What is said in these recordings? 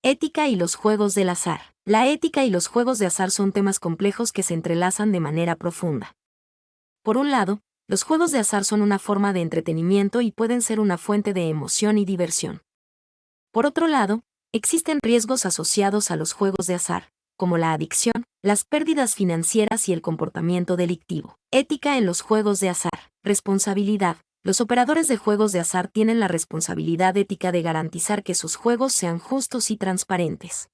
Ética y los juegos del azar. La ética y los juegos de azar son temas complejos que se entrelazan de manera profunda. Por un lado, los juegos de azar son una forma de entretenimiento y pueden ser una fuente de emoción y diversión. Por otro lado, existen riesgos asociados a los juegos de azar, como la adicción, las pérdidas financieras y el comportamiento delictivo. Ética en los juegos de azar. Responsabilidad. Los operadores de juegos de azar tienen la responsabilidad ética de garantizar que sus juegos sean justos y transparentes.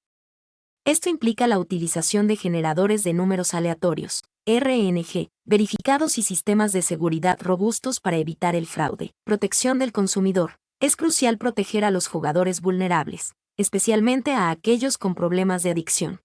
Esto implica la utilización de generadores de números aleatorios, RNG, verificados y sistemas de seguridad robustos para evitar el fraude. Protección del consumidor. Es crucial proteger a los jugadores vulnerables, especialmente a aquellos con problemas de adicción.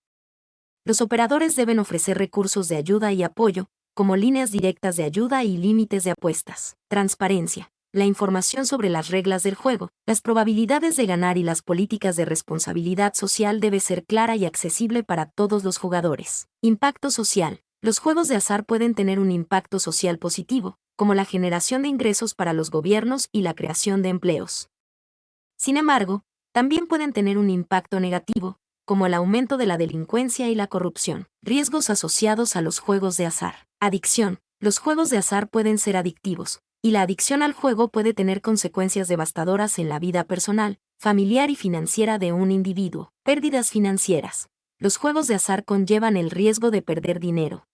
Los operadores deben ofrecer recursos de ayuda y apoyo, como líneas directas de ayuda y límites de apuestas. Transparencia. La información sobre las reglas del juego, las probabilidades de ganar y las políticas de responsabilidad social debe ser clara y accesible para todos los jugadores. Impacto social. Los juegos de azar pueden tener un impacto social positivo, como la generación de ingresos para los gobiernos y la creación de empleos. Sin embargo, también pueden tener un impacto negativo, como el aumento de la delincuencia y la corrupción. Riesgos asociados a los juegos de azar. Adicción. Los juegos de azar pueden ser adictivos, y la adicción al juego puede tener consecuencias devastadoras en la vida personal, familiar y financiera de un individuo. Pérdidas financieras. Los juegos de azar conllevan el riesgo de perder dinero.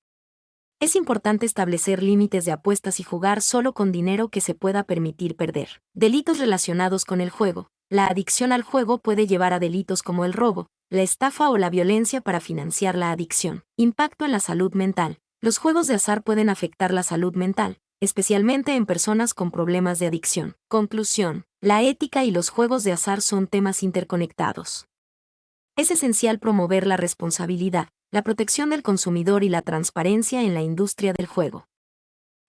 Es importante establecer límites de apuestas y jugar solo con dinero que se pueda permitir perder. Delitos relacionados con el juego. La adicción al juego puede llevar a delitos como el robo, la estafa o la violencia para financiar la adicción. Impacto en la salud mental. Los juegos de azar pueden afectar la salud mental, especialmente en personas con problemas de adicción. Conclusión. La ética y los juegos de azar son temas interconectados. Es esencial promover la responsabilidad, la protección del consumidor y la transparencia en la industria del juego.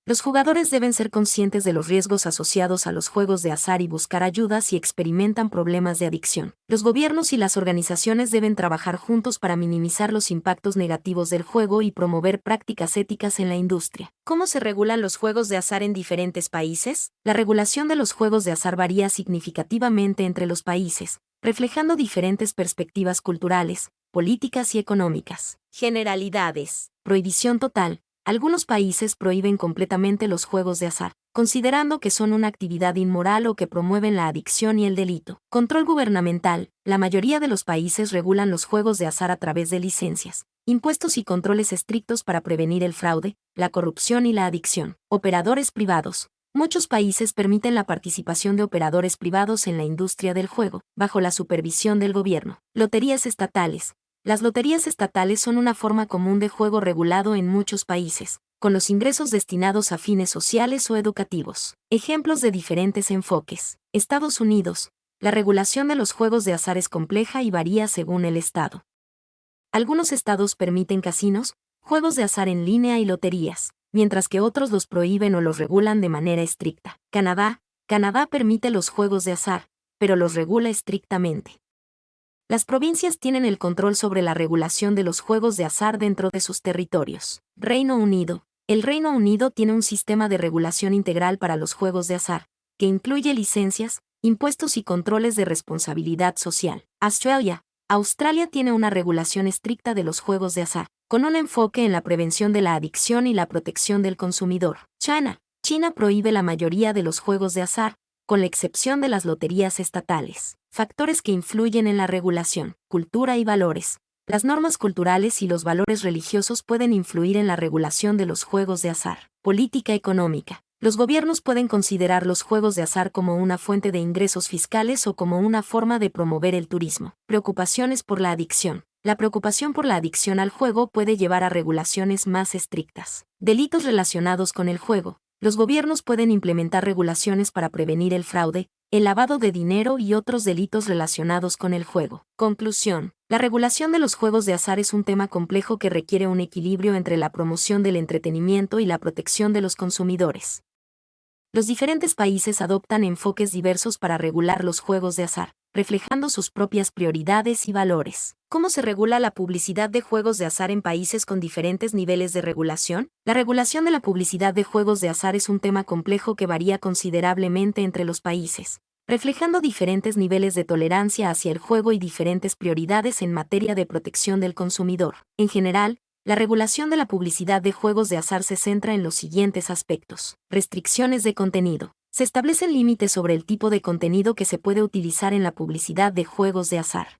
Los jugadores deben ser conscientes de los riesgos asociados a los juegos de azar y buscar ayuda si experimentan problemas de adicción. Los gobiernos y las organizaciones deben trabajar juntos para minimizar los impactos negativos del juego y promover prácticas éticas en la industria. ¿Cómo se regulan los juegos de azar en diferentes países? La regulación de los juegos de azar varía significativamente entre los países, reflejando diferentes perspectivas culturales, políticas y económicas. Generalidades. Prohibición total. Algunos países prohíben completamente los juegos de azar, considerando que son una actividad inmoral o que promueven la adicción y el delito. Control gubernamental. La mayoría de los países regulan los juegos de azar a través de licencias, impuestos y controles estrictos para prevenir el fraude, la corrupción y la adicción. Operadores privados. Muchos países permiten la participación de operadores privados en la industria del juego, bajo la supervisión del gobierno. Loterías estatales. Las loterías estatales son una forma común de juego regulado en muchos países, con los ingresos destinados a fines sociales o educativos. Ejemplos de diferentes enfoques. Estados Unidos. La regulación de los juegos de azar es compleja y varía según el estado. Algunos estados permiten casinos, juegos de azar en línea y loterías, mientras que otros los prohíben o los regulan de manera estricta. Canadá. Canadá permite los juegos de azar, pero los regula estrictamente. Las provincias tienen el control sobre la regulación de los juegos de azar dentro de sus territorios. Reino Unido. El Reino Unido tiene un sistema de regulación integral para los juegos de azar, que incluye licencias, impuestos y controles de responsabilidad social. Australia. Australia tiene una regulación estricta de los juegos de azar, con un enfoque en la prevención de la adicción y la protección del consumidor. China. China prohíbe la mayoría de los juegos de azar, con la excepción de las loterías estatales. Factores que influyen en la regulación. Cultura y valores. Las normas culturales y los valores religiosos pueden influir en la regulación de los juegos de azar. Política económica. Los gobiernos pueden considerar los juegos de azar como una fuente de ingresos fiscales o como una forma de promover el turismo. Preocupaciones por la adicción. La preocupación por la adicción al juego puede llevar a regulaciones más estrictas. Delitos relacionados con el juego. Los gobiernos pueden implementar regulaciones para prevenir el fraude, el lavado de dinero y otros delitos relacionados con el juego. Conclusión. La regulación de los juegos de azar es un tema complejo que requiere un equilibrio entre la promoción del entretenimiento y la protección de los consumidores. Los diferentes países adoptan enfoques diversos para regular los juegos de azar, reflejando sus propias prioridades y valores. ¿Cómo se regula la publicidad de juegos de azar en países con diferentes niveles de regulación? La regulación de la publicidad de juegos de azar es un tema complejo que varía considerablemente entre los países, reflejando diferentes niveles de tolerancia hacia el juego y diferentes prioridades en materia de protección del consumidor. En general, la regulación de la publicidad de juegos de azar se centra en los siguientes aspectos. Restricciones de contenido. Se establecen límites sobre el tipo de contenido que se puede utilizar en la publicidad de juegos de azar.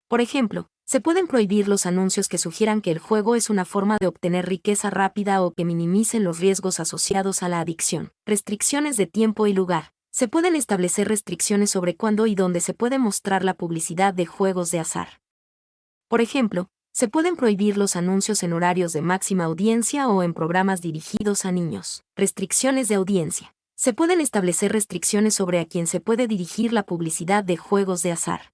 Por ejemplo, se pueden prohibir los anuncios que sugieran que el juego es una forma de obtener riqueza rápida o que minimicen los riesgos asociados a la adicción. Restricciones de tiempo y lugar. Se pueden establecer restricciones sobre cuándo y dónde se puede mostrar la publicidad de juegos de azar. Por ejemplo, se pueden prohibir los anuncios en horarios de máxima audiencia o en programas dirigidos a niños. Restricciones de audiencia. Se pueden establecer restricciones sobre a quién se puede dirigir la publicidad de juegos de azar.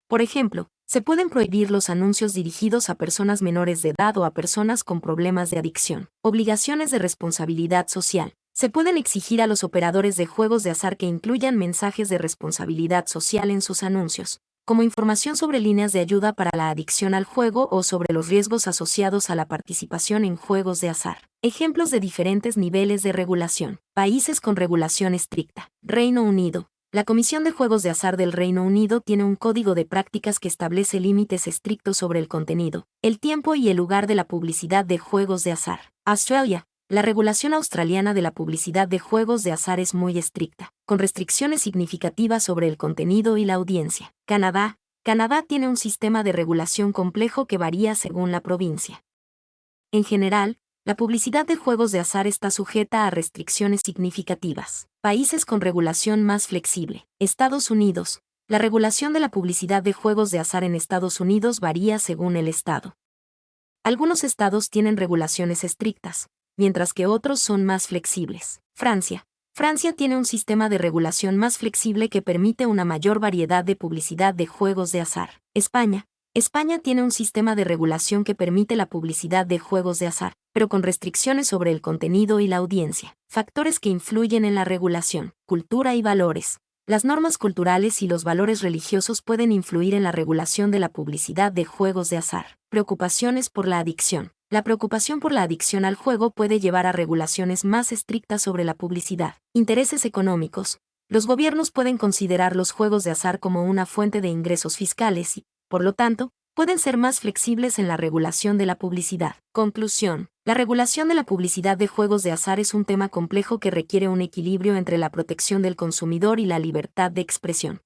Por ejemplo, se pueden prohibir los anuncios dirigidos a personas menores de edad o a personas con problemas de adicción. Obligaciones de responsabilidad social. Se pueden exigir a los operadores de juegos de azar que incluyan mensajes de responsabilidad social en sus anuncios, como información sobre líneas de ayuda para la adicción al juego o sobre los riesgos asociados a la participación en juegos de azar. Ejemplos de diferentes niveles de regulación. Países con regulación estricta. Reino Unido. La Comisión de Juegos de Azar del Reino Unido tiene un código de prácticas que establece límites estrictos sobre el contenido, el tiempo y el lugar de la publicidad de juegos de azar. Australia. La regulación australiana de la publicidad de juegos de azar es muy estricta, con restricciones significativas sobre el contenido y la audiencia. Canadá. Canadá tiene un sistema de regulación complejo que varía según la provincia. En general, la publicidad de juegos de azar está sujeta a restricciones significativas. Países con regulación más flexible. Estados Unidos. La regulación de la publicidad de juegos de azar en Estados Unidos varía según el estado. Algunos estados tienen regulaciones estrictas, mientras que otros son más flexibles. Francia. Francia tiene un sistema de regulación más flexible que permite una mayor variedad de publicidad de juegos de azar. España. España tiene un sistema de regulación que permite la publicidad de juegos de azar, pero con restricciones sobre el contenido y la audiencia. Factores que influyen en la regulación. Cultura y valores. Las normas culturales y los valores religiosos pueden influir en la regulación de la publicidad de juegos de azar. Preocupaciones por la adicción. La preocupación por la adicción al juego puede llevar a regulaciones más estrictas sobre la publicidad. Intereses económicos. Los gobiernos pueden considerar los juegos de azar como una fuente de ingresos fiscales y, por lo tanto, pueden ser más flexibles en la regulación de la publicidad. Conclusión. La regulación de la publicidad de juegos de azar es un tema complejo que requiere un equilibrio entre la protección del consumidor y la libertad de expresión.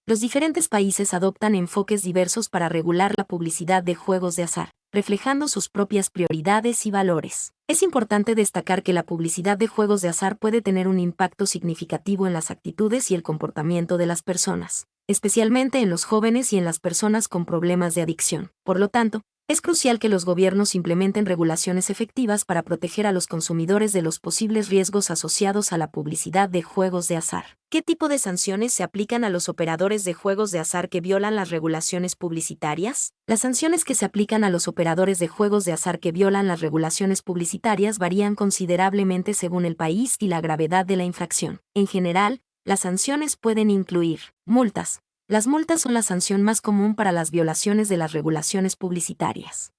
Los diferentes países adoptan enfoques diversos para regular la publicidad de juegos de azar, reflejando sus propias prioridades y valores. Es importante destacar que la publicidad de juegos de azar puede tener un impacto significativo en las actitudes y el comportamiento de las personas, especialmente en los jóvenes y en las personas con problemas de adicción. Por lo tanto, es crucial que los gobiernos implementen regulaciones efectivas para proteger a los consumidores de los posibles riesgos asociados a la publicidad de juegos de azar. ¿Qué tipo de sanciones se aplican a los operadores de juegos de azar que violan las regulaciones publicitarias? Las sanciones que se aplican a los operadores de juegos de azar que violan las regulaciones publicitarias varían considerablemente según el país y la gravedad de la infracción. En general, las sanciones pueden incluir multas. Las multas son la sanción más común para las violaciones de las regulaciones publicitarias.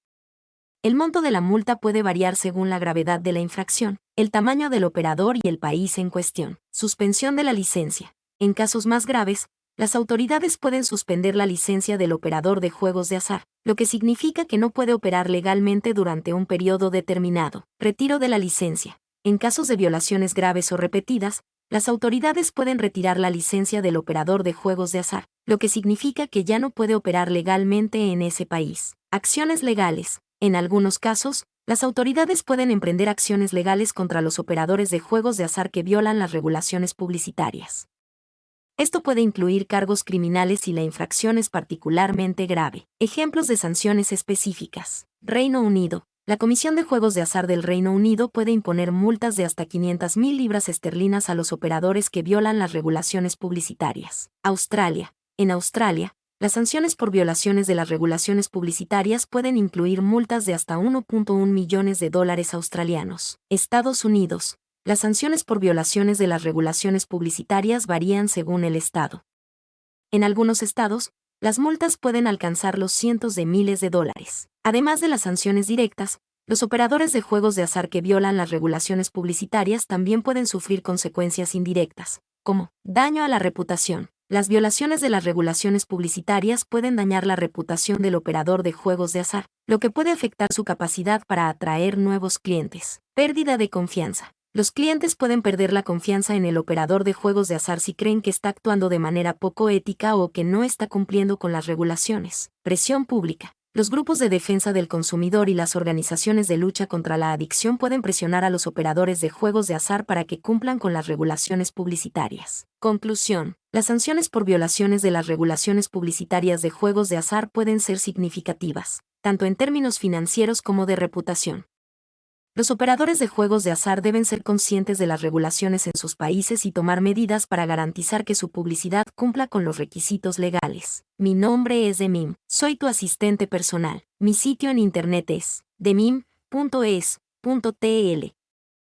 El monto de la multa puede variar según la gravedad de la infracción, el tamaño del operador y el país en cuestión. Suspensión de la licencia. En casos más graves, las autoridades pueden suspender la licencia del operador de juegos de azar, lo que significa que no puede operar legalmente durante un periodo determinado. Retiro de la licencia. En casos de violaciones graves o repetidas, las autoridades pueden retirar la licencia del operador de juegos de azar, lo que significa que ya no puede operar legalmente en ese país. Acciones legales. En algunos casos, las autoridades pueden emprender acciones legales contra los operadores de juegos de azar que violan las regulaciones publicitarias. Esto puede incluir cargos criminales si la infracción es particularmente grave. Ejemplos de sanciones específicas. Reino Unido. La Comisión de Juegos de Azar del Reino Unido puede imponer multas de hasta 500.000 libras esterlinas a los operadores que violan las regulaciones publicitarias. Australia. En Australia, las sanciones por violaciones de las regulaciones publicitarias pueden incluir multas de hasta 1.1 millones de dólares australianos. Estados Unidos. Las sanciones por violaciones de las regulaciones publicitarias varían según el estado. En algunos estados, las multas pueden alcanzar los cientos de miles de dólares. Además de las sanciones directas, los operadores de juegos de azar que violan las regulaciones publicitarias también pueden sufrir consecuencias indirectas, como daño a la reputación. Las violaciones de las regulaciones publicitarias pueden dañar la reputación del operador de juegos de azar, lo que puede afectar su capacidad para atraer nuevos clientes. Pérdida de confianza. Los clientes pueden perder la confianza en el operador de juegos de azar si creen que está actuando de manera poco ética o que no está cumpliendo con las regulaciones. Presión pública. Los grupos de defensa del consumidor y las organizaciones de lucha contra la adicción pueden presionar a los operadores de juegos de azar para que cumplan con las regulaciones publicitarias. Conclusión. Las sanciones por violaciones de las regulaciones publicitarias de juegos de azar pueden ser significativas, tanto en términos financieros como de reputación. Los operadores de juegos de azar deben ser conscientes de las regulaciones en sus países y tomar medidas para garantizar que su publicidad cumpla con los requisitos legales. Mi nombre es Demim, soy tu asistente personal. Mi sitio en internet es demim.es.tl.